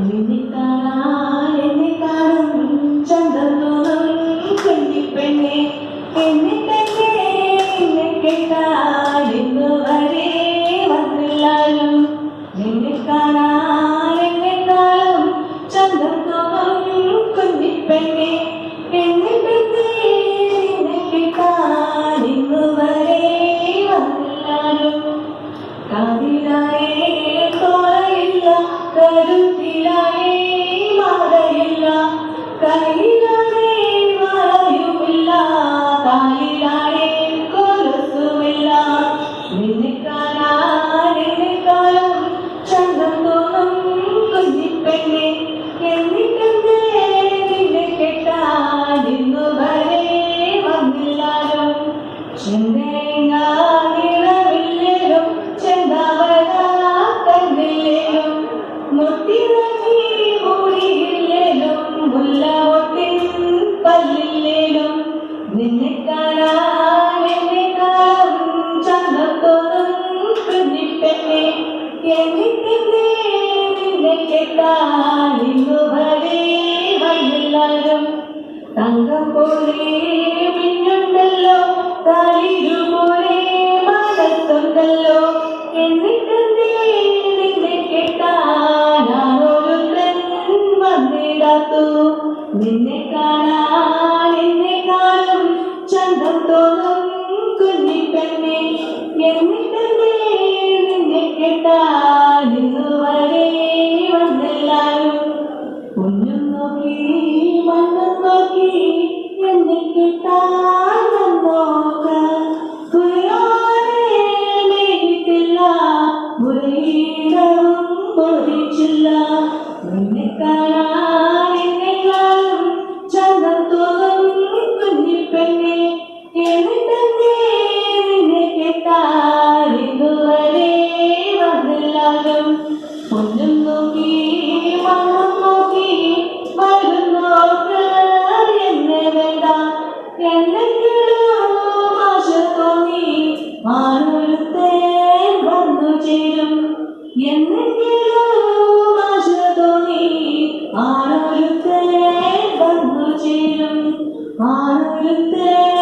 നിന്നെ കാണാൻ എന്നെ കാണും ചന്തം തോന്നും കുഞ്ഞിപ്പെണ്ണെ എന്നെ തന്നെ എന്നെ കേട്ടാൽ ഇന്നുവരെ വന്നില്ലാലും നിന്നെ കാണാൻ എന്നെ കാണും ചന്തം തോന്നും കുഞ്ഞിപ്പെണ്ണെ എന്നെ തന്നെ എന്നെ കേട്ടാൽ ഇന്നുവരെ വന്നില്ലാലും കാതിലായേ തോളയില്ല കരുത്തിലായേ മാറയില്ല കയ്യിലായേ വളയുമില്ല കാലിലായേ കൊലുസുമില്ല നിന്നെ കാണാൻ എന്നെ കാണും ചന്തം തോന്നും കുഞ്ഞിപ്പെണ്ണെ എന്നിട്ടെന്തേ നിന്നെ കേട്ടാൽ ഇന്നുവരെ വന്നില്ലാലും ചെന്തേങ്ങാനിറവില്ലേലും ചെന്താവരാത്തന്നില്ലേലും മുത്തിറങ്ങി മൂടിയില്ലേലും മുല്ല ഒട്ടിൻ പല്ലില്ലേലും നിന്നെ കാണാൻ എന്നെ കാണും ചന്തം തോന്നും കുഞ്ഞിപ്പെണ്ണെ എന്നിട്ടെന്തേ നിന്നെ കേട്ടാൽ ഇന്നുവരെ വന്നില്ലാലും തങ്കം പോലെ മിന്നുണ്ടല്ലോ താലിരുപോലെ മനസ്സുണ്ടല്ലോ എന്നിട്ടെന്തേ നിന്നെ കേട്ടാൽ ആരൊരുത്തൻ വന്നിടാത്തു നിന്നെ കാണാൻ എന്നെ കാണും ചന്തം തോന്നും കുഞ്ഞിപ്പെണ്ണെ എന്നിട്ടെന്തേ നിന്നെ കേട്ടാൽ ഇന്നുവരെ വന്നില്ലാലും പൊന്നും നോക്കി മണ്ണും നോക്കി എന്നെ കേട്ടാൽ വന്നോക്ക കുറിയോടെ മേടിച്ചില്ല മുറിയിടവും പൊതിച്ചില്ല നിന്നെ കാണാൻ എന്നെ കാണും ചന്തം തോന്നും കുഞ്ഞിപ്പെണ്ണെ എന്നിട്ടെന്തേ നിന്നെ കേട്ടാൽ ഇന്നുവരെ വന്നില്ലാലും പൊന്നും നോക്കി മണ്ണും നോക്കി വരുന്നോക്ക് എന്നെ വേണ്ട എന്തെങ്കിലും ആശ തോന്നി ആരൊരുത്തൻ വന്നു ചേരും എന്തെങ്കിലും ആശ തോന്നി ആരൊരുത്തൻ വന്നു ചേരും ആരൊരുത്തൻ